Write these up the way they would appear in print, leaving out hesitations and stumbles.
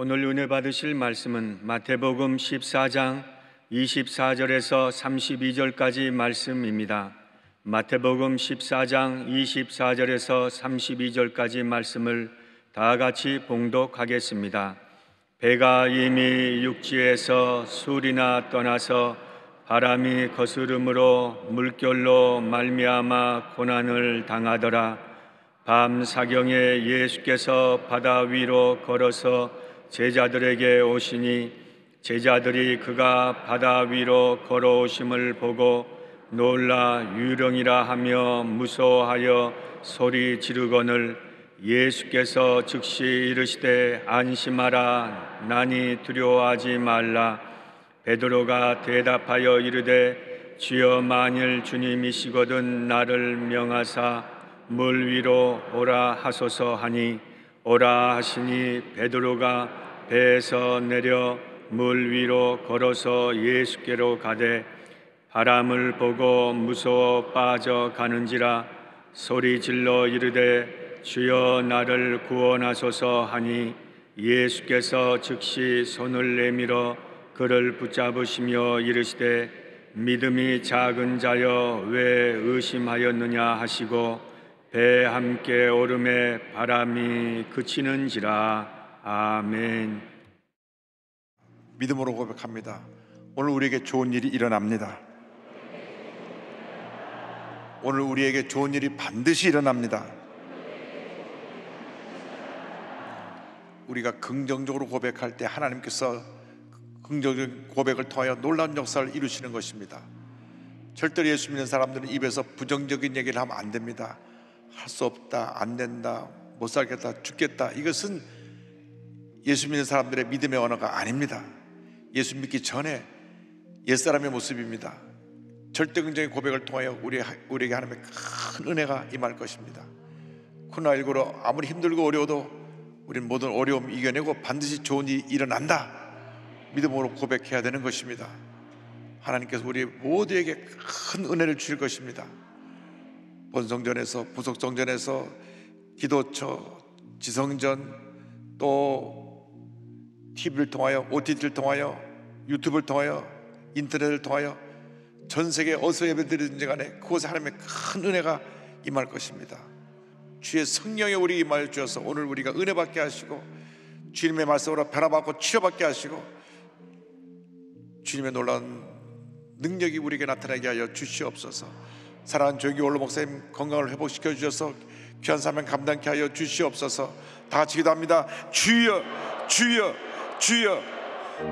오늘 은혜 받으실 말씀은 마태복음 14장 24절에서 32절까지 말씀입니다. 마태복음 14장 24절에서 32절까지 말씀을 다 같이 봉독하겠습니다. 배가 이미 육지에서 술이나 떠나서 바람이 거스름으로 물결로 말미암아 고난을 당하더라. 밤 사경에 예수께서 바다 위로 걸어서 제자들에게 오시니 제자들이 그가 바다 위로 걸어오심을 보고 놀라 유령이라 하며 무서워하여 소리 지르거늘 예수께서 즉시 이르시되 안심하라 나니 두려워하지 말라. 베드로가 대답하여 이르되 주여 만일 주님이시거든 나를 명하사 물 위로 오라 하소서 하니 오라 하시니 베드로가 배에서 내려 물 위로 걸어서 예수께로 가되 바람을 보고 무서워 빠져가는지라 소리 질러 이르되 주여 나를 구원하소서 하니 예수께서 즉시 손을 내밀어 그를 붙잡으시며 이르시되 믿음이 작은 자여 왜 의심하였느냐 하시고 배에 함께 오름에 바람이 그치는지라. 아멘. 믿음으로 고백합니다. 오늘 우리에게 좋은 일이 일어납니다. 오늘 우리에게 좋은 일이 반드시 일어납니다. 우리가 긍정적으로 고백할 때 하나님께서 긍정적인 고백을 통하여 놀라운 역사를 이루시는 것입니다. 절대로 예수 믿는 사람들은 입에서 부정적인 얘기를 하면 안 됩니다. 할 수 없다, 안 된다, 못 살겠다, 죽겠다. 이것은 예수 믿는 사람들의 믿음의 언어가 아닙니다. 예수 믿기 전에 옛사람의 모습입니다. 절대 긍정의 고백을 통하여 우리에게 하나님의 큰 은혜가 임할 것입니다. 코로나19로 아무리 힘들고 어려워도 우리는 모든 어려움 이겨내고 반드시 좋은 일이 일어난다. 믿음으로 고백해야 되는 것입니다. 하나님께서 우리 모두에게 큰 은혜를 주실 것입니다. 본성전에서 부속성전에서 기도처, 지성전, 또 TV를 통하여, OTT를 통하여, 유튜브를 통하여, 인터넷을 통하여 전 세계 어디서 예배드리든지 간에 그곳에 하나님의 큰 은혜가 임할 것입니다. 주의 성령이 우리에게 임하여 주셔서 오늘 우리가 은혜 받게 하시고 주님의 말씀으로 변화받고 치유받게 하시고 주님의 놀라운 능력이 우리에게 나타나게 하여 주시옵소서. 사랑하는 조영기 원로 목사님 건강을 회복시켜 주셔서 귀한 사명 감당케 하여 주시옵소서. 다 같이 기도합니다. 주여 주여 주여.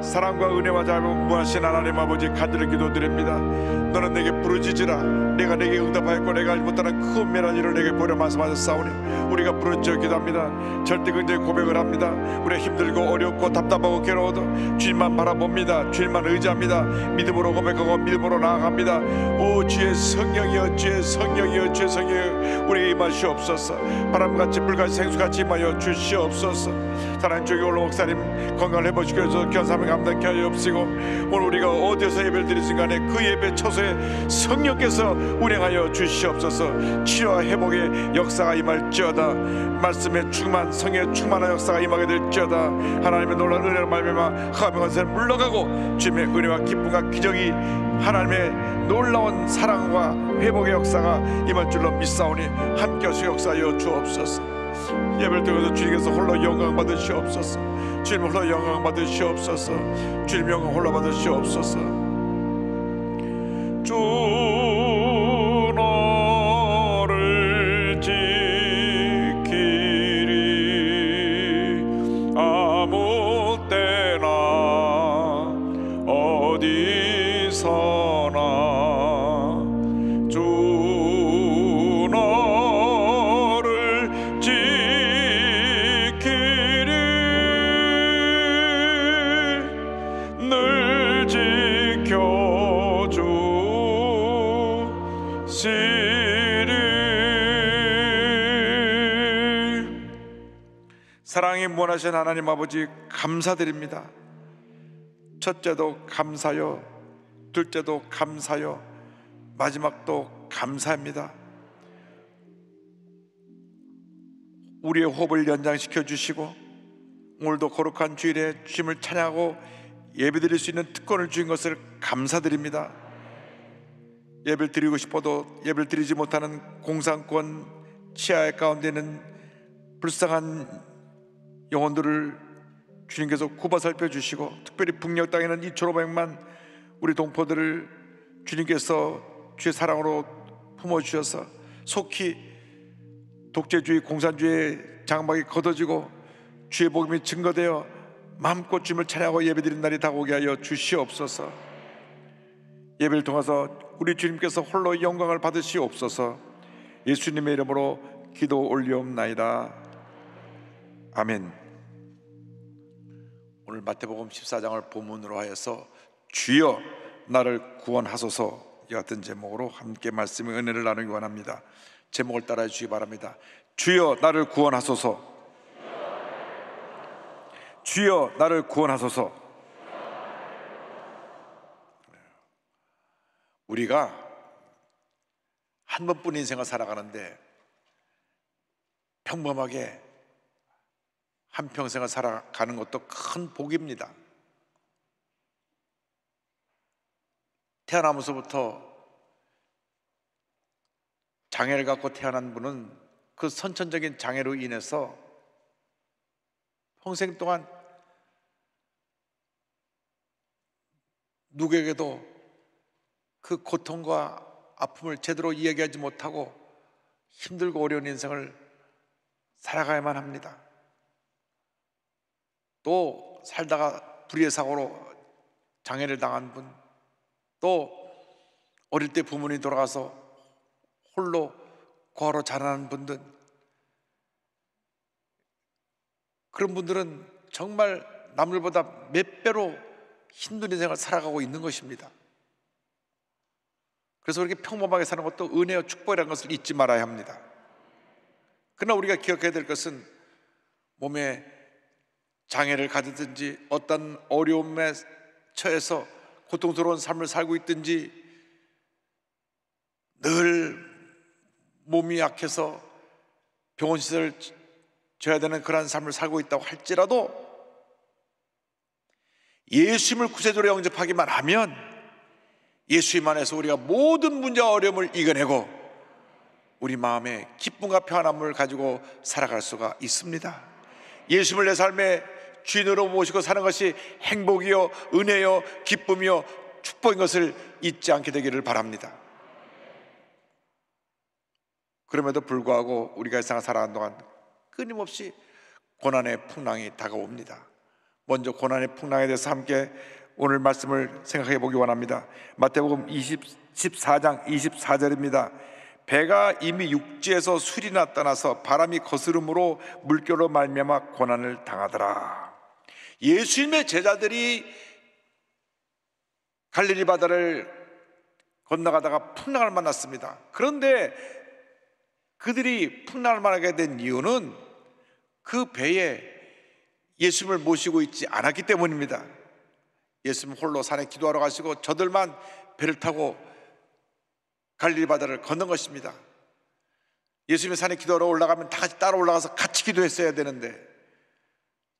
사랑과 은혜와 자비가 무하신 하나님 아버지 간절히 기도드립니다. 너는 내게 부르짖으라 내가 내게 응답하였고 내가 알지 못하는 큰 은밀한 일을 내게 보려 말씀하셨사오니 우리가 부르짖어 기도합니다. 절대 긍정의 고백을 합니다. 우리가 힘들고 어렵고 답답하고 괴로워도 주님만 바라봅니다. 주님만 의지합니다. 믿음으로 고백하고 믿음으로 나아갑니다. 오 주의 성령이여 주의 성령이여 주의 성령이여 우리에게 임하시옵소서. 바람같이 불같이 생수같이 임하여 주시옵소서. 사랑하는 조기 올로 목사님 건강을 회복시켜서 견사명 감당케 하여 없이고 오늘 우리가 어디서 예배를 드리든 간에 그 예배 처소에 성령께서 운행하여 주시옵소서. 치유와 회복의 역사가 임할지어다. 말씀에 충만 성에 충만한 역사가 임하게 될지어다. 하나님의 놀라운 은혜로 말미암아 흑암의 권세는 물러가고 주님의 은혜와 기쁨과 기적이 하나님의 놀라운 사랑과 회복의 역사가 임할 줄로 믿사오니 함께 하시고 역사하여 주옵소서. 예배를 통해서 주님께서 홀로 영광 받으시옵소서. 주님 홀로 영광 받으시옵소서. 주님 영광 홀로 받으시옵소서. 주 너를 지키리 아무 때나 어디서나 주 너를 지키리 늘 사랑이 무한하신 하나님 아버지 감사드립니다. 첫째도 감사요, 둘째도 감사요, 마지막도 감사합니다. 우리의 호흡을 연장시켜 주시고 오늘도 거룩한 주일에 주님을 찬양하고 예배드릴 수 있는 특권을 주신 것을 감사드립니다. 예배를 드리고 싶어도 예배를 드리지 못하는 공산권 치하 가운데 있는 불쌍한 영혼들을 주님께서 굽어 살펴주시고, 특별히 북녘 땅에 있는 2,500만 우리 동포들을 주님께서 주의 사랑으로 품어주셔서 속히 독재주의 공산주의의 장막이 걷어지고 주의 복음이 증거되어 마음껏 주님을 찬양하고 예배드리는 날이 다가오게 하여 주시옵소서. 예배를 통해서 우리 주님께서 홀로 영광을 받으시옵소서. 예수님의 이름으로 기도 올리옵나이다. 아멘. 오늘 마태복음 14장을 본문으로 하여서 주여 나를 구원하소서 이 같은 제목으로 함께 말씀의 은혜를 나누기 원합니다. 제목을 따라해 주시기 바랍니다. 주여 나를 구원하소서. 주여 나를 구원하소서. 우리가 한 번뿐 인생을 살아가는데 평범하게 한평생을 살아가는 것도 큰 복입니다. 태어나면서부터 장애를 갖고 태어난 분은 그 선천적인 장애로 인해서 평생 동안 누구에게도 그 고통과 아픔을 제대로 이야기하지 못하고 힘들고 어려운 인생을 살아가야만 합니다. 또 살다가 불의의 사고로 장애를 당한 분, 또 어릴 때 부모님이 돌아가서 홀로 고아로 자라는 분들, 그런 분들은 정말 남들보다 몇 배로 힘든 인생을 살아가고 있는 것입니다. 그래서 그렇게 평범하게 사는 것도 은혜와 축복이라는 것을 잊지 말아야 합니다. 그러나 우리가 기억해야 될 것은 몸에 장애를 가지든지 어떤 어려움에 처해서 고통스러운 삶을 살고 있든지 늘 몸이 약해서 병원 시설을 져야 되는 그런 삶을 살고 있다고 할지라도 예수님을 구세주로 영접하기만 하면 예수님 안에서 우리가 모든 문제와 어려움을 이겨내고 우리 마음에 기쁨과 평안함을 가지고 살아갈 수가 있습니다. 예수님을 내 삶의 주인으로 모시고 사는 것이 행복이요 은혜요 기쁨이요 축복인 것을 잊지 않게 되기를 바랍니다. 그럼에도 불구하고 우리가 이 세상 살아가는 동안 끊임없이 고난의 풍랑이 다가옵니다. 먼저 고난의 풍랑에 대해서 함께 오늘 말씀을 생각해 보기 원합니다. 마태복음 14장 24절입니다. 배가 이미 육지에서 술이나 떠나서 바람이 거스름으로 물결로 말미암아 고난을 당하더라. 예수님의 제자들이 갈릴리 바다를 건너가다가 풍랑을 만났습니다. 그런데 그들이 풍랑을 만나게 된 이유는 그 배에 예수님을 모시고 있지 않았기 때문입니다. 예수님 홀로 산에 기도하러 가시고 저들만 배를 타고 갈릴리 바다를 건넌 것입니다. 예수님이 산에 기도하러 올라가면 다 같이 따라 올라가서 같이 기도했어야 되는데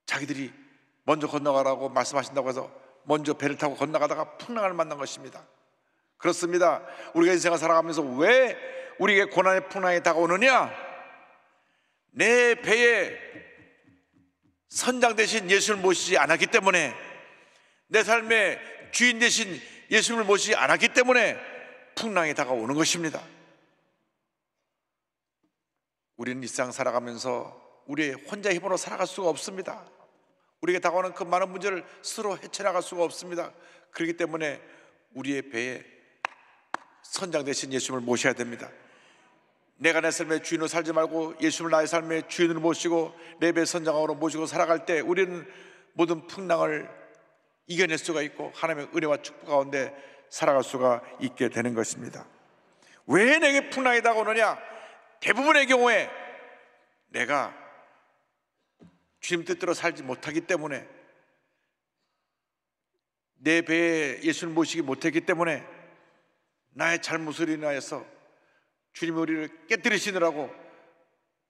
자기들이 먼저 건너가라고 말씀하신다고 해서 먼저 배를 타고 건너가다가 풍랑을 만난 것입니다. 그렇습니다. 우리가 인생을 살아가면서 왜 우리에게 고난의 풍랑이 다가오느냐? 내 배에 선장 대신 예수를 모시지 않았기 때문에, 내 삶의 주인 대신 예수님을 모시지 않았기 때문에 풍랑이 다가오는 것입니다. 우리는 이 세상 살아가면서 우리의 혼자 힘으로 살아갈 수가 없습니다. 우리에게 다가오는 그 많은 문제를 스스로 헤쳐나갈 수가 없습니다. 그렇기 때문에 우리의 배에 선장 대신 예수님을 모셔야 됩니다. 내가 내 삶의 주인으로 살지 말고 예수님을 나의 삶의 주인으로 모시고 내 배의 선장으로 모시고 살아갈 때 우리는 모든 풍랑을 이겨낼 수가 있고 하나님의 은혜와 축복 가운데 살아갈 수가 있게 되는 것입니다. 왜 내게 풍랑이 다가오느냐? 대부분의 경우에 내가 주님 뜻대로 살지 못하기 때문에, 내 배에 예수를 모시기 못했기 때문에 나의 잘못을 인하여서 주님이 우리를 깨뜨리시느라고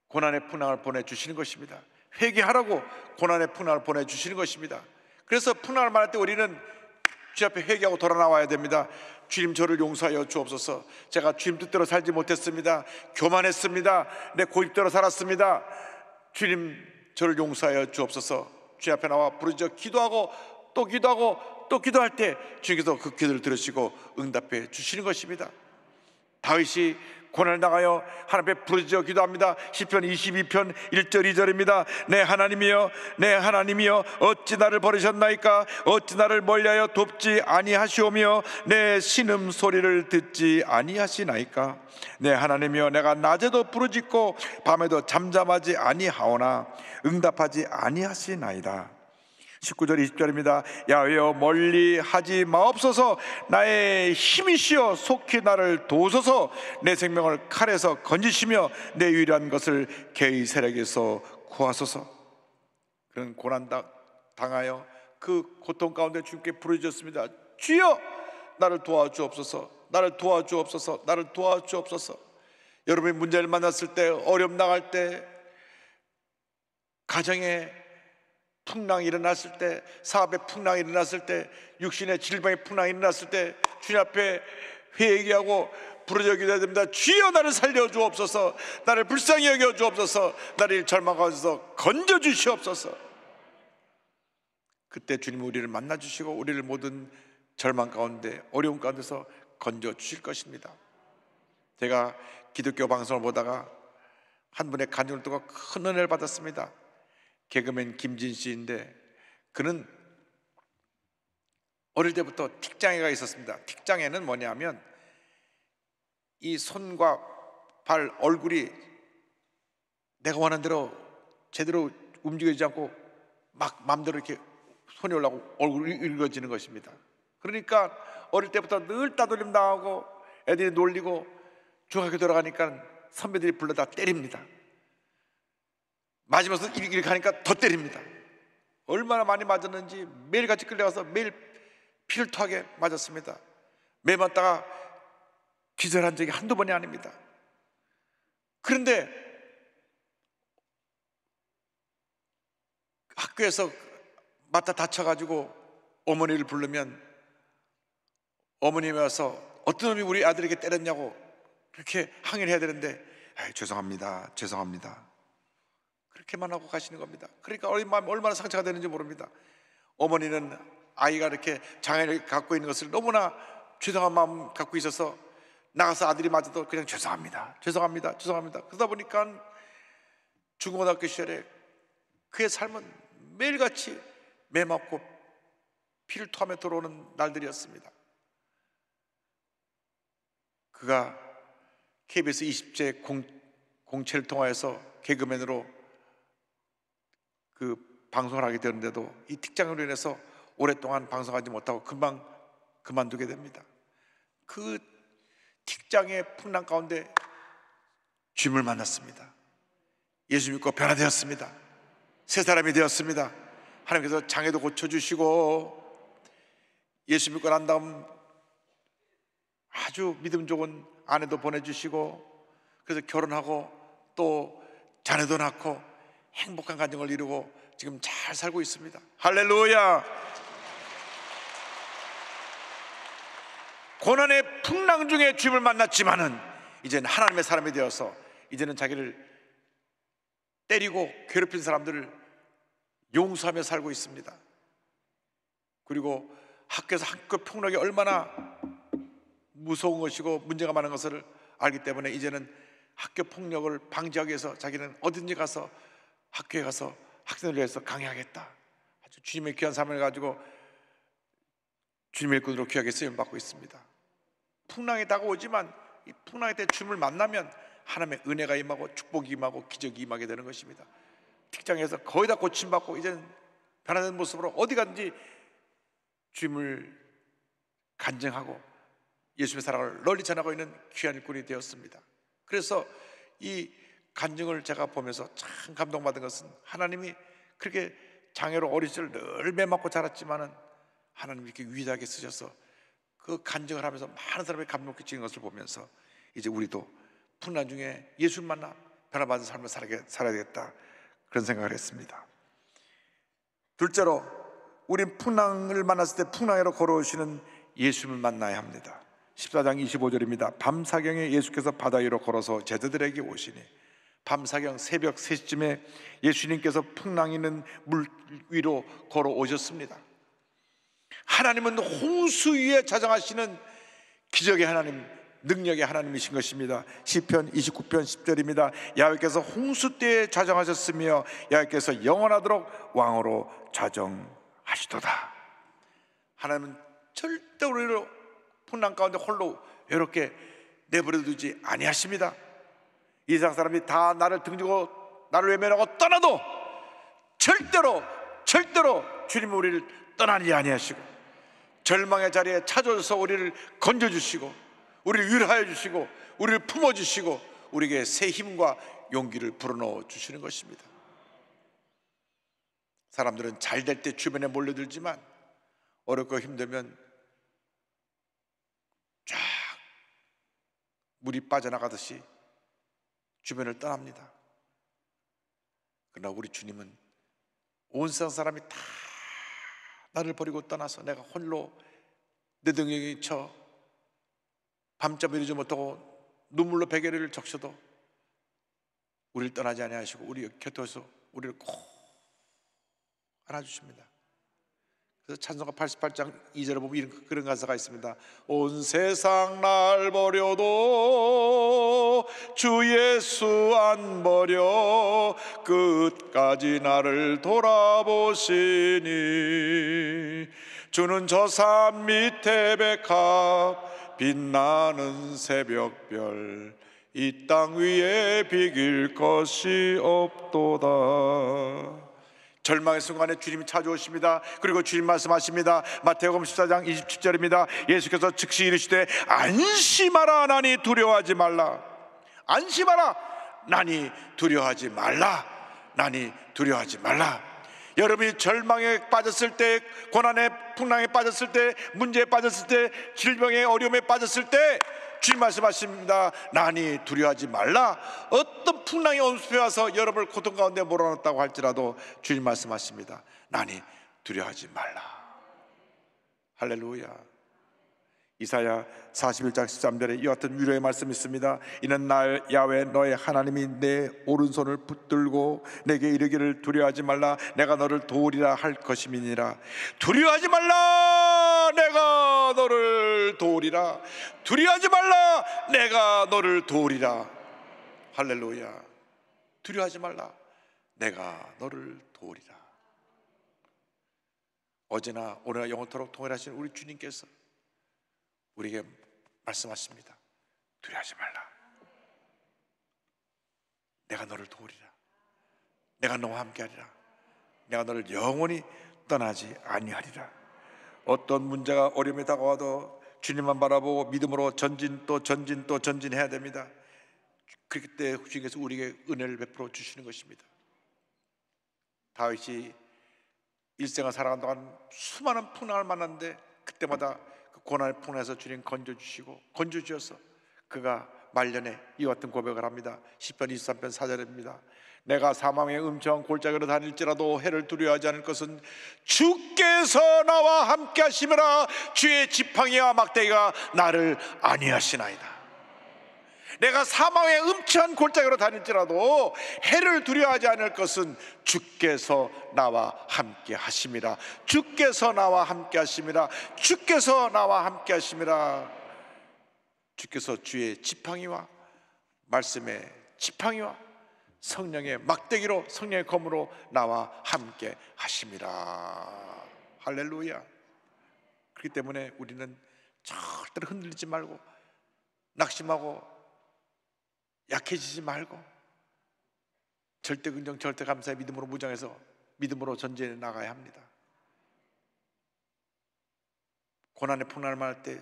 고난의 풍랑을 보내주시는 것입니다. 회개하라고 고난의 풍랑을 보내주시는 것입니다. 그래서 풍랑을 만날 때 우리는 주님 앞에 회개하고 돌아 나와야 됩니다. 주님, 저를 용서하여 주옵소서. 제가 주님 뜻대로 살지 못했습니다. 교만했습니다. 내 고집대로 살았습니다. 주님, 저를 용서하여 주옵소서. 주님 앞에 나와 부르짖어 기도하고 또 기도하고 또 기도할 때 주님께서 그 기도를 들으시고 응답해 주시는 것입니다. 다윗이 고난을 당하여 하나님 앞에 부르짖어 기도합니다. 시편 22편 1절 2절입니다. 내 하나님이여, 내 하나님이여, 어찌 나를 버리셨나이까? 어찌 나를 멀리하여 돕지 아니하시오며 내 신음 소리를 듣지 아니하시나이까? 내 하나님이여, 내가 낮에도 부르짖고 밤에도 잠잠하지 아니하오나 응답하지 아니하시나이다. 19절 20절입니다. 야훼여, 멀리 하지 마옵소서. 나의 힘이시여, 속히 나를 도우소서. 내 생명을 칼에서 건지시며 내 유일한 것을 개의 세력에서 구하소서. 그런 고난 당하여 그 고통 가운데 주님께 부르짖었습니다. 주여, 나를 도와주옵소서. 나를 도와주옵소서. 나를 도와주옵소서. 여러분이 문제를 만났을 때, 어려움 당할 때, 가정에 풍랑이 일어났을 때, 사업의 풍랑이 일어났을 때, 육신의 질병의 풍랑이 일어났을 때 주님 앞에 회개하고 부르짖어 기도해야 됩니다. 주여, 나를 살려주옵소서. 나를 불쌍히 여겨주옵소서. 나를 절망하셔서 건져주시옵소서. 그때 주님은 우리를 만나주시고 우리를 모든 절망 가운데, 어려움 가운데서 건져주실 것입니다. 제가 기독교 방송을 보다가 한 분의 간증을 듣고 큰 은혜를 받았습니다. 개그맨 김진 씨인데, 그는 어릴 때부터 틱장애가 있었습니다. 틱장애는 뭐냐면 이 손과 발, 얼굴이 내가 원하는 대로 제대로 움직이지 않고 막 마음대로 이렇게 손이 올라가고 얼굴이 일그러지는 것입니다. 그러니까 어릴 때부터 늘 따돌림 당하고 애들이 놀리고 중학교 들어가니까 선배들이 불러다 때립니다. 맞으면서 이렇게 하니까 더 때립니다. 얼마나 많이 맞았는지 매일같이 끌려가서 매일 피를 토하게 맞았습니다. 매 맞다가 기절한 적이 한두 번이 아닙니다. 그런데 학교에서 맞다 다쳐가지고 어머니를 부르면 어머님이 와서 어떤 놈이 우리 아들에게 때렸냐고 그렇게 항의를 해야 되는데, 죄송합니다, 죄송합니다, 그렇게만 하고 가시는 겁니다. 그러니까 얼마나 상처가 되는지 모릅니다. 어머니는 아이가 이렇게 장애를 갖고 있는 것을 너무나 죄송한 마음 갖고 있어서 나가서 아들이 맞아도 그냥 죄송합니다, 죄송합니다, 죄송합니다. 그러다 보니까 중고등학교 시절에 그의 삶은 매일같이 매 맞고 피를 토하며 들어오는 날들이었습니다. 그가 KBS 20제 공채를 통하여서 개그맨으로 그 방송을 하게 되는데도 이 틱장애로 인해서 오랫동안 방송하지 못하고 금방 그만두게 됩니다. 그 틱장애 풍랑 가운데 주님을 만났습니다. 예수 믿고 변화되었습니다. 새 사람이 되었습니다. 하나님께서 장애도 고쳐주시고 예수 믿고 난 다음 아주 믿음 좋은 아내도 보내주시고, 그래서 결혼하고 또 자녀도 낳고 행복한 가정을 이루고 지금 잘 살고 있습니다. 할렐루야. 고난의 풍랑 중에 주님을 만났지만은 이제는 하나님의 사람이 되어서 이제는 자기를 때리고 괴롭힌 사람들을 용서하며 살고 있습니다. 그리고 학교에서 학교 폭력이 얼마나 무서운 것이고 문제가 많은 것을 알기 때문에 이제는 학교 폭력을 방지하기 위해서 자기는 어딘지 가서 학교에 가서 학생을 위해서 강의하겠다. 아주 주님의 귀한 삶을 가지고 주님의 일꾼으로 귀하게 쓰임받고 있습니다. 풍랑이 다가오지만 이 풍랑의 때 주님을 만나면 하나님의 은혜가 임하고 축복이 임하고 기적이 임하게 되는 것입니다. 틱장에서 거의 다 고침받고 이제는 변화된 모습으로 어디 간지 주님을 간증하고 예수님의 사랑을 널리 전하고 있는 귀한 일꾼이 되었습니다. 그래서 이 간증을 제가 보면서 참 감동받은 것은 하나님이 그렇게 장애로 어린 시절 늘 매맞고 자랐지만은 하나님이 이렇게 위대하게 쓰셔서 그 간증을 하면서 많은 사람이 감동 끼치는 것을 보면서 이제 우리도 풍랑 중에 예수를 만나 변화받은 삶을 살아야 되겠다, 그런 생각을 했습니다. 둘째로, 우린 풍랑을 만났을 때 풍랑으로 걸어오시는 예수님을 만나야 합니다. 14장 25절입니다. 밤사경에 예수께서 바다 위로 걸어서 제자들에게 오시니, 밤사경 새벽 3시쯤에 예수님께서 풍랑 있는 물 위로 걸어오셨습니다. 하나님은 홍수 위에 자정하시는 기적의 하나님, 능력의 하나님이신 것입니다. 시편 29편 10절입니다. 야훼께서 홍수 때에 자정하셨으며 야훼께서 영원하도록 왕으로 자정하시도다. 하나님은 절대 우리를 풍랑 가운데 홀로 외롭게 내버려 두지 아니하십니다. 이 세상 사람이 다 나를 등지고 나를 외면하고 떠나도 절대로 주님은 우리를 떠나지 아니하시고 절망의 자리에 찾아오셔서 우리를 건져주시고 우리를 위로하여 주시고 우리를 품어주시고 우리에게 새 힘과 용기를 불어넣어 주시는 것입니다. 사람들은 잘 될 때 주변에 몰려들지만 어렵고 힘들면 쫙 물이 빠져나가듯이 주변을 떠납니다. 그러나 우리 주님은 온 세상 사람이 다 나를 버리고 떠나서 내가 홀로 내 등에 쳐 밤잠 이루지 못하고 눈물로 베개를 적셔도 우리를 떠나지 아니하시고 우리 곁에 오셔서 우리를 꼭 안아주십니다. 그래서 찬송가 88장 2절에 보면 그런 가사가 있습니다. 온 세상 날 버려도 주 예수 안 버려 끝까지 나를 돌아보시니 주는 저 산 밑에 백합 빛나는 새벽별 이 땅 위에 비길 것이 없도다. 절망의 순간에 주님이 찾아오십니다. 그리고 주님 말씀하십니다. 마태복음 14장 27절입니다. 예수께서 즉시 이르시되 안심하라 나니 두려워하지 말라. 안심하라 나니 두려워하지 말라. 나니 두려워하지 말라. 여러분이 절망에 빠졌을 때, 고난의 풍랑에 빠졌을 때, 문제에 빠졌을 때, 질병의 어려움에 빠졌을 때 주님 말씀하십니다. 나니 두려워하지 말라. 어떤 풍랑이 온수에 와서 여러분을 고통 가운데 몰아넣었다고 할지라도 주님 말씀하십니다. 나니 두려워하지 말라. 할렐루야. 이사야 41장 13절에 이와 같은 위로의 말씀이 있습니다. 이는 나 야훼 너의 하나님이 내 오른손을 붙들고 내게 이르기를 두려워하지 말라 내가 너를 도우리라 할 것임이니라. 두려워하지 말라 내가 너를 도우리라. 두려워하지 말라 내가 너를 도우리라. 할렐루야. 두려워하지 말라 내가 너를 도우리라. 어제나 오늘나 영원토록 통일하신 우리 주님께서 우리에게 말씀하십니다. 두려워하지 말라. 내가 너를 도우리라. 내가 너와 함께하리라. 내가 너를 영원히 떠나지 아니하리라. 어떤 문제가 어려움이 다가와도 주님만 바라보고 믿음으로 전진 또 전진해야 됩니다. 그렇기 때문에 주님께서 우리에게 은혜를 베풀어 주시는 것입니다. 다윗이 일생을 살아간 동안 수많은 풍랑을 만났는데 그때마다 고난의 풍랑에서 주님 건져주셔서 그가 말년에 이와 같은 고백을 합니다. 시편 23편 4절입니다. 내가 사망의 음침한 골짜기로 다닐지라도 해를 두려워하지 않을 것은 주께서 나와 함께 하심이라. 주의 지팡이와 막대기가 나를 안위하시나이다. 내가 사망의 음침한 골짜기로 다닐지라도 해를 두려워하지 않을 것은 주께서 나와 함께 하심이라. 주께서 나와 함께 하심이라. 주께서 나와 함께 하심이라. 주께서 주의 지팡이와 말씀의 지팡이와 성령의 막대기로 성령의 검으로 나와 함께 하심이라. 할렐루야. 그렇기 때문에 우리는 절대로 흔들리지 말고 낙심하고 약해지지 말고 절대 긍정 절대 감사의 믿음으로 무장해서 믿음으로 전진해 나가야 합니다. 고난의 풍랑을 만날 때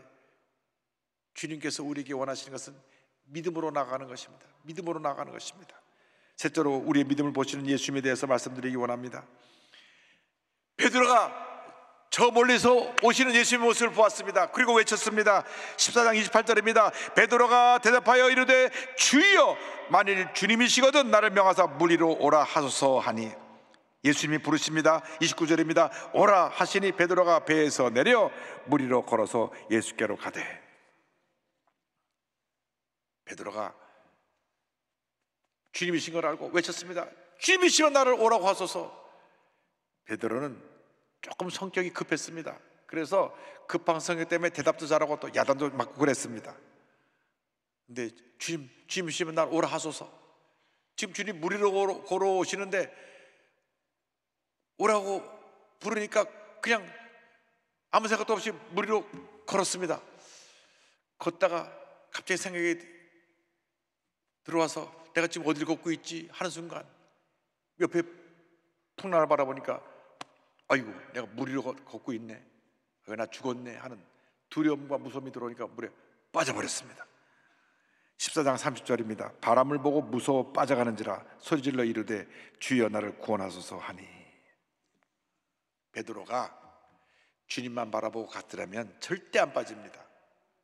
주님께서 우리에게 원하시는 것은 믿음으로 나가는 것입니다. 믿음으로 나가는 것입니다. 셋째로 우리의 믿음을 보시는 예수님에 대해서 말씀드리기 원합니다. 베드로가 저 멀리서 오시는 예수님의 모습을 보았습니다. 그리고 외쳤습니다. 14장 28절입니다. 베드로가 대답하여 이르되 주여, 만일 주님이시거든 나를 명하사 물 위로 오라 하소서 하니, 예수님이 부르십니다. 29절입니다. 오라 하시니 베드로가 배에서 내려 물 위로 걸어서 예수께로 가되, 베드로가 주님이신 걸 알고 외쳤습니다. 주님이시면 나를 오라고 하소서. 베드로는 조금 성격이 급했습니다. 그래서 급한 성격 때문에 대답도 잘하고 또 야단도 맞고 그랬습니다. 근데 주님이시면 나를 오라 하소서. 지금 주님 물 위로 걸어오시는데 오라고 부르니까 그냥 아무 생각도 없이 물 위로 걸었습니다. 걷다가 갑자기 생각이 들어와서 내가 지금 어디를 걷고 있지 하는 순간 옆에 풍랑을 바라보니까 아이고, 내가 물 위로 걷고 있네, 나 죽었네 하는 두려움과 무서움이 들어오니까 물에 빠져버렸습니다. 14장 30절입니다. 바람을 보고 무서워 빠져가는지라 소리질러 이르되 주여 나를 구원하소서 하니, 베드로가 주님만 바라보고 갔더라면 절대 안 빠집니다.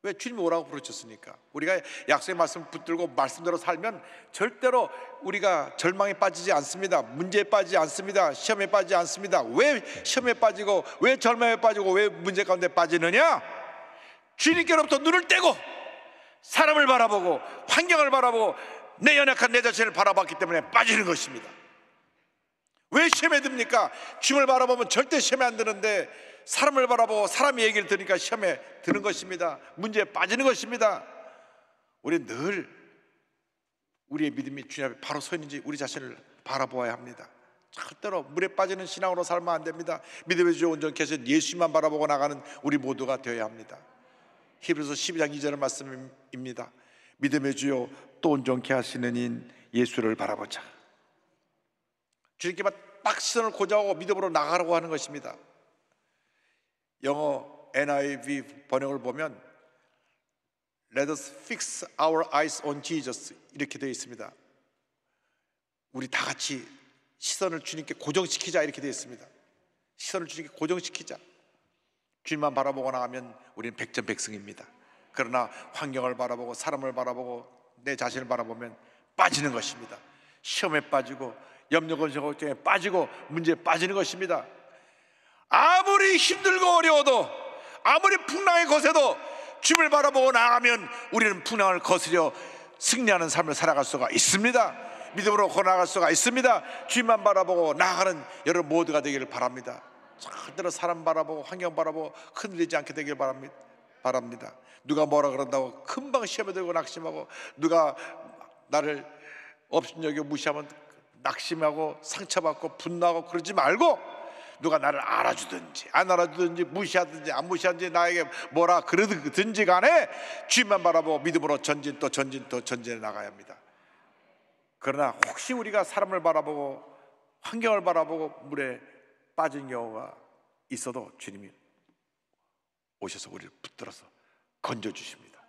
왜? 주님이 오라고 부르셨으니까. 우리가 약속의 말씀을 붙들고 말씀대로 살면 절대로 우리가 절망에 빠지지 않습니다. 문제에 빠지지 않습니다. 시험에 빠지지 않습니다. 왜 시험에 빠지고 왜 절망에 빠지고 왜 문제 가운데 빠지느냐? 주님께로부터 눈을 떼고 사람을 바라보고 환경을 바라보고 내 연약한 내 자신을 바라봤기 때문에 빠지는 것입니다. 왜 시험에 듭니까? 주님을 바라보면 절대 시험에 안 드는데 사람을 바라보고 사람의 얘기를 들으니까 시험에 드는 것입니다. 문제에 빠지는 것입니다. 우리는 늘 우리의 믿음이 주님 앞에 바로 서 있는지 우리 자신을 바라보아야 합니다. 절대로 물에 빠지는 신앙으로 살면 안 됩니다. 믿음의 주 온전케 하신 예수님만 바라보고 나가는 우리 모두가 되어야 합니다. 히브리서 12장 2절 말씀입니다. 믿음의 주요 또 온전케 하시는 인 예수를 바라보자. 주님께만 딱 시선을 고정하고 믿음으로 나가라고 하는 것입니다. 영어 NIV 번역을 보면 Let us fix our eyes on Jesus 이렇게 되어 있습니다. 우리 다 같이 시선을 주님께 고정시키자 이렇게 되어 있습니다. 시선을 주님께 고정시키자. 주님만 바라보고 나가면 우리는 백전백승입니다. 그러나 환경을 바라보고 사람을 바라보고 내 자신을 바라보면 빠지는 것입니다. 시험에 빠지고 염려걱정에 빠지고 문제에 빠지는 것입니다. 아무리 힘들고 어려워도 아무리 풍랑에 거세도 주님을 바라보고 나가면 우리는 풍랑을 거스려 승리하는 삶을 살아갈 수가 있습니다. 믿음으로 걸어나갈 수가 있습니다. 주님만 바라보고 나아가는 여러분 모두가 되기를 바랍니다. 절대로 사람 바라보고 환경 바라보고 흔들리지 않게 되길 바랍니다. 누가 뭐라 그런다고 금방 시험에 들고 낙심하고, 누가 나를 업신여기고 무시하면 낙심하고 상처받고 분노하고 그러지 말고, 누가 나를 알아주든지 안 알아주든지 무시하든지 안 무시하든지 나에게 뭐라 그러든지 간에 주님만 바라보고 믿음으로 전진 또 전진 또 전진해 나가야 합니다. 그러나 혹시 우리가 사람을 바라보고 환경을 바라보고 물에 빠진 경우가 있어도 주님이 오셔서 우리를 붙들어서 건져주십니다.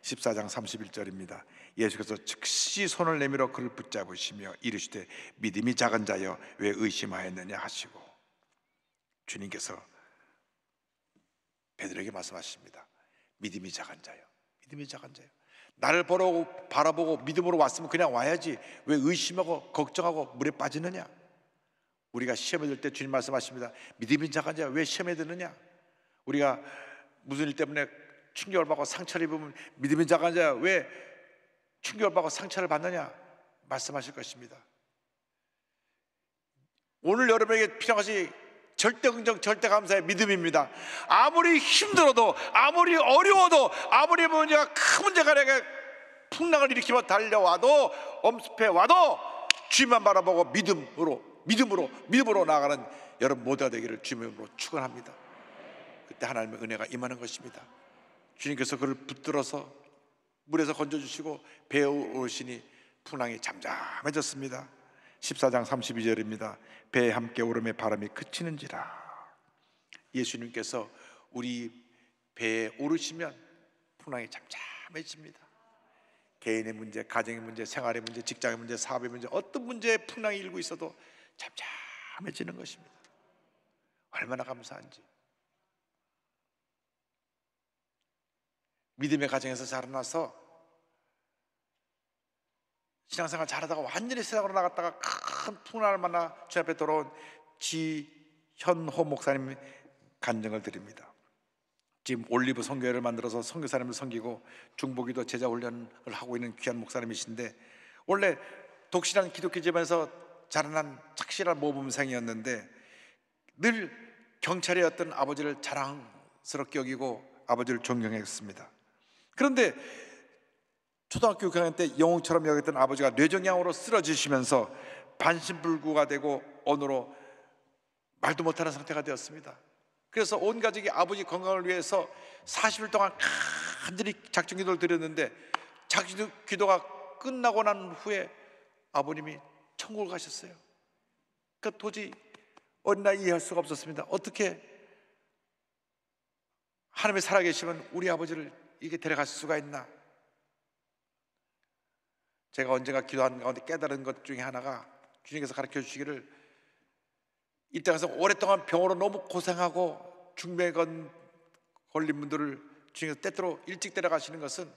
14장 31절입니다. 예수께서 즉시 손을 내밀어 그를 붙잡으시며 이르시되 믿음이 작은 자여 왜 의심하였느냐 하시고, 주님께서 베드로에게 말씀하십니다. 믿음이 작은 자여, 믿음이 작은 자여. 나를 바라보고 믿음으로 왔으면 그냥 와야지 왜 의심하고 걱정하고 물에 빠지느냐. 우리가 시험에 들 때 주님 말씀하십니다. 믿음이 작은 자여 왜 시험에 드느냐. 우리가 무슨 일 때문에 충격을 받고 상처를 입으면 믿음이 작은 자여 왜 충격을 받고 상처를 받느냐 말씀하실 것입니다. 오늘 여러분에게 필요한 것이 절대 긍정 절대 감사의 믿음입니다. 아무리 힘들어도 아무리 어려워도 아무리 문제가 큰 문제가 내게 풍랑을 일으키며 달려와도 엄습해 와도 주님만 바라보고 믿음으로 나아가는 여러분 모두가 되기를 주님으로 축원합니다. 그때 하나님의 은혜가 임하는 것입니다. 주님께서 그를 붙들어서 물에서 건져주시고 배에 오르시니 풍랑이 잠잠해졌습니다. 14장 32절입니다. 배에 함께 오름에 바람이 그치는지라. 예수님께서 우리 배에 오르시면 풍랑이 잠잠해집니다. 개인의 문제, 가정의 문제, 생활의 문제, 직장의 문제, 사업의 문제, 어떤 문제에 풍랑이 일고 있어도 잠잠해지는 것입니다. 얼마나 감사한지. 믿음의 가정에서 자라나서 신앙생활 잘하다가 완전히 세상으로 나갔다가 큰 풍랑을 만나 주 앞에 돌아온 지현호 목사님 간증을 드립니다. 지금 올리브 선교회를 만들어서 선교사님을 섬기고 중보기도 제자 훈련을 하고 있는 귀한 목사님이신데, 원래 독실한 기독교 집안에서 자라난 착실한 모범생이었는데 늘 경찰이었던 아버지를 자랑스럽게 여기고 아버지를 존경했습니다. 그런데 초등학교 6학년 때 영웅처럼 여겼던 아버지가 뇌종양으로 쓰러지시면서 반신불구가 되고 언어로 말도 못하는 상태가 되었습니다. 그래서 온 가족이 아버지 건강을 위해서 40일 동안 간절히 작정기도를 드렸는데, 작정기도가 끝나고 난 후에 아버님이 천국을 가셨어요. 그러니까 도저히 어린 나이 이해할 수가 없었습니다. 어떻게 하나님이 살아계시면 우리 아버지를 이게 데려가실 수가 있나? 제가 언젠가 기도하는 가운데 깨달은 것 중에 하나가, 주님께서 가르쳐 주시기를, 이 땅에서 오랫동안 병으로 너무 고생하고 중병에 걸린 분들을 주님께서 때때로 일찍 데려가시는 것은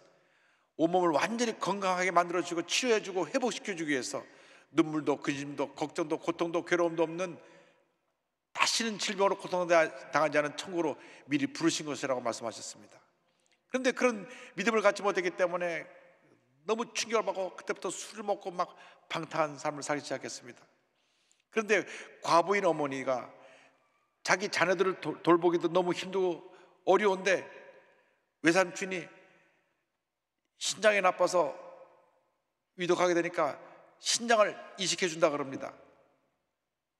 온몸을 완전히 건강하게 만들어주고 치료해주고 회복시켜주기 위해서, 눈물도 근심도 걱정도 고통도 괴로움도 없는 다시는 질병으로 고통당하지 않은 천국으로 미리 부르신 것이라고 말씀하셨습니다. 그런데 그런 믿음을 갖지 못했기 때문에 너무 충격을 받고 그때부터 술을 먹고 막 방탕한 삶을 살기 시작했습니다. 그런데 과부인 어머니가 자기 자녀들을 돌보기도 너무 힘들고 어려운데 외삼촌이 신장이 나빠서 위독하게 되니까 신장을 이식해 준다 그럽니다.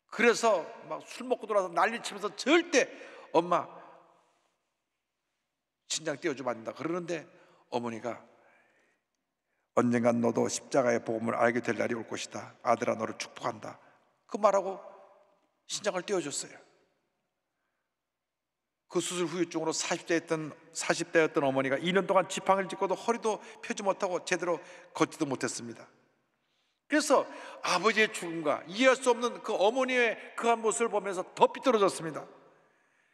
그래서 막 술 먹고 돌아서 난리치면서 절대 엄마 신장 떼어주면 안 된다 그러는데, 어머니가 언젠간 너도 십자가의 복음을 알게 될 날이 올 것이다, 아들아 너를 축복한다, 그 말하고 신장을 떼어줬어요. 그 수술 후유증으로 40대였던 어머니가 2년 동안 지팡이를 짚고도 허리도 펴지 못하고 제대로 걷지도 못했습니다. 그래서 아버지의 죽음과 이해할 수 없는 그 어머니의 그 한 모습을 보면서 더 삐뚤어졌습니다.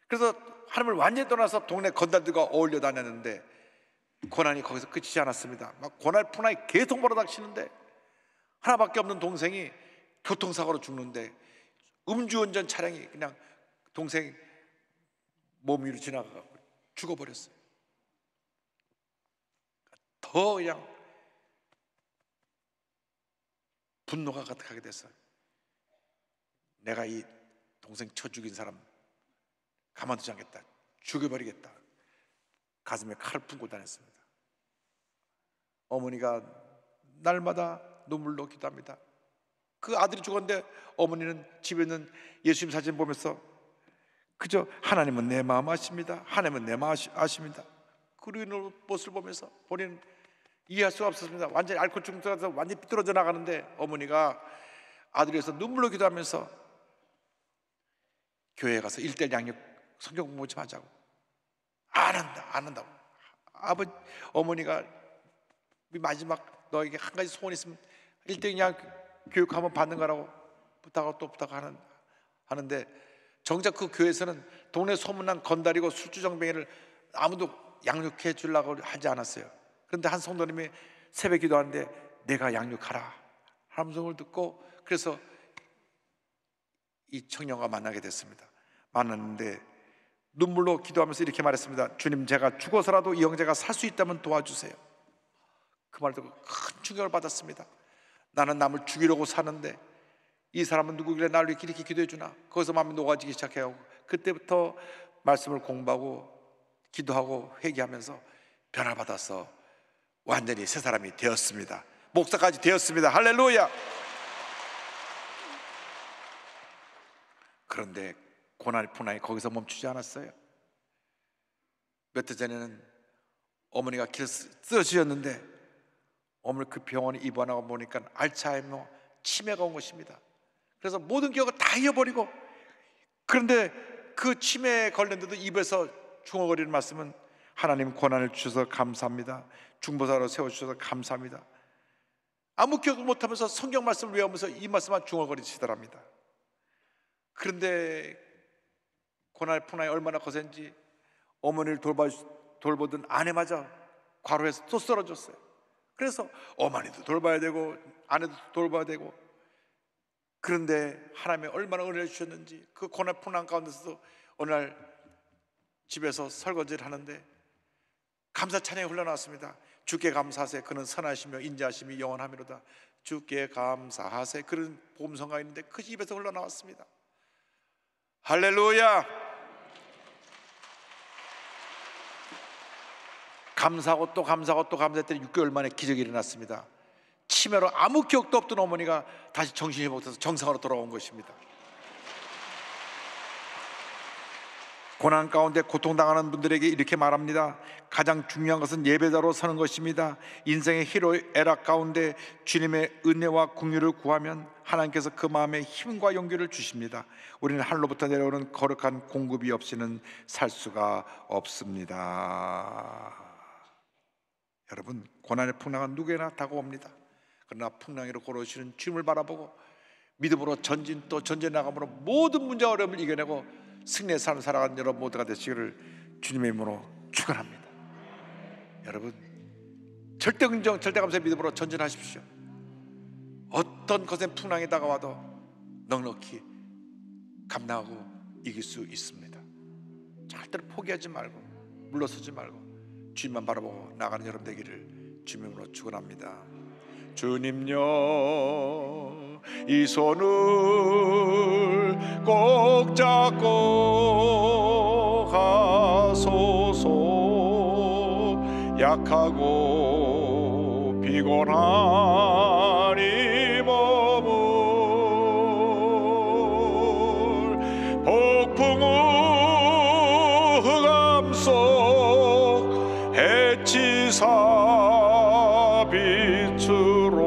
그래서 하나님을 완전히 떠나서 동네 건달들과 어울려 다녔는데 고난이 거기서 끝이지 않았습니다. 막 고난이 계속 몰아닥치는데, 하나밖에 없는 동생이 교통사고로 죽는데 음주운전 차량이 그냥 동생 몸 위로 지나가고 죽어버렸어요. 더 그냥 분노가 가득하게 됐어요. 내가 이 동생 쳐 죽인 사람 가만두지 않겠다, 죽여버리겠다, 가슴에 칼을 품고 다녔습니다. 어머니가 날마다 눈물로 기도합니다. 그 아들이 죽었는데 어머니는 집에 있는 예수님 사진 보면서 그저 하나님은 내 마음 아십니다, 하나님은 내 마음 아십니다, 그런 모습을 보면서 본인은 이해할 수가 없었습니다. 완전히 알코올 중독에서 완전히 삐뚤어져 나가는데 어머니가 아들을 위해서 눈물로 기도하면서 교회에 가서 1:1 양육 성경 공부 좀 하자고. 안 한다고. 어머니가 마지막 너에게 한 가지 소원 있으면 1:1 양육 교육 한번 받는 거라고 부탁하고 또 하는데, 정작 그 교회에서는 동네 소문난 건달이고 술주정뱅이를 아무도 양육해 주려고 하지 않았어요. 그런데 한 성도님이 새벽 기도하는데 내가 양육하라 하는 음성을 듣고, 그래서 이 청년과 만나게 됐습니다. 만났는데 눈물로 기도하면서 이렇게 말했습니다. 주님, 제가 죽어서라도 이 형제가 살 수 있다면 도와주세요. 그 말 듣고 큰 충격을 받았습니다. 나는 남을 죽이려고 사는데 이 사람은 누구길래 나를 이렇게 기도해 주나. 거기서 마음이 녹아지기 시작해요. 그때부터 말씀을 공부하고 기도하고 회개하면서 변화받아서 완전히 새 사람이 되었습니다. 목사까지 되었습니다. 할렐루야. 그런데 고난이 거기서 멈추지 않았어요. 몇 해 전에는 어머니가 길에서 쓰러지셨는데 어머니 그 병원에 입원하고 보니까 알츠하이머 치매가 온 것입니다. 그래서 모든 기억을 다 잃어버리고, 그런데 그 치매에 걸렸는데도 입에서 중얼거리는 말씀은 하나님 고난을 주셔서 감사합니다, 중보사로 세워주셔서 감사합니다. 아무 기억을 못하면서 성경 말씀을 외우면서 이 말씀만 중얼거리시더랍니다. 그런데 고난의 풍랑이 얼마나 거센지 어머니를 돌보던 아내마저 과로해서 또 쓰러졌어요. 그래서 어머니도 돌봐야 되고 아내도 돌봐야 되고, 그런데 하나님이 얼마나 은혜를 주셨는지 그 고난 풍랑 가운데서도 어느 날 집에서 설거지를 하는데 감사 찬양이 흘러나왔습니다. 주께 감사하세 그는 선하시며 인자하심이 영원하미로다. 주께 감사하세, 그런 복음성가 있는데 그 입에서 흘러나왔습니다. 할렐루야. 감사하고 또 감사하고 또 감사했더니 6개월 만에 기적이 일어났습니다. 치매로 아무 기억도 없던 어머니가 다시 정신이 회복돼서 정상으로 돌아온 것입니다. 고난 가운데 고통당하는 분들에게 이렇게 말합니다. 가장 중요한 것은 예배자로 서는 것입니다. 인생의 희로애락 가운데 주님의 은혜와 긍휼을 구하면 하나님께서 그 마음에 힘과 용기를 주십니다. 우리는 하늘로부터 내려오는 거룩한 공급이 없이는 살 수가 없습니다. 여러분, 고난의 풍랑은 누구에나 다가옵니다. 그러나 풍랑으로 걸어오시는 주님을 바라보고 믿음으로 전진 또 전진해 나감으로 모든 문제와 어려움을 이겨내고 승리의 삶을 살아가는 여러분 모두가 되시기를 주님의 이름으로 축원합니다. 여러분, 절대 긍정, 절대 감사의 믿음으로 전진하십시오. 어떤 거센 풍랑이 다가와도 넉넉히 감당하고 이길 수 있습니다. 절대로 포기하지 말고 물러서지 말고 주님만 바라보고 나가는 여러분 되기를 주님의 이름으로 축원합니다. 주님여, 이 손을 꼭 잡고 가소서. 약하고 피곤한 이 몸을 폭풍우 흑암 속 해치사 빛으로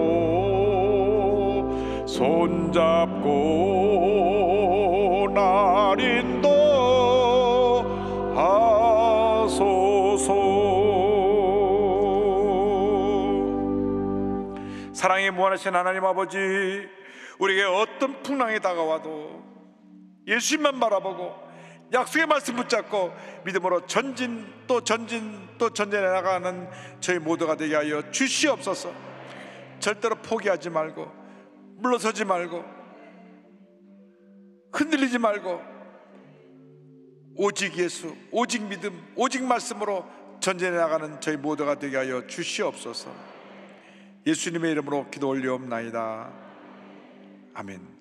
손잡고 날 인도하소서. 사랑이 무한하신 하나님 아버지, 우리에게 어떤 풍랑이 다가와도 예수님만 바라보고 약속의 말씀 붙잡고 믿음으로 전진 또 전진 또 전진해 나가는 저희 모두가 되게 하여 주시옵소서. 절대로 포기하지 말고 물러서지 말고 흔들리지 말고 오직 예수, 오직 믿음, 오직 말씀으로 전진해 나가는 저희 모두가 되게 하여 주시옵소서. 예수님의 이름으로 기도 올리옵나이다. 아멘.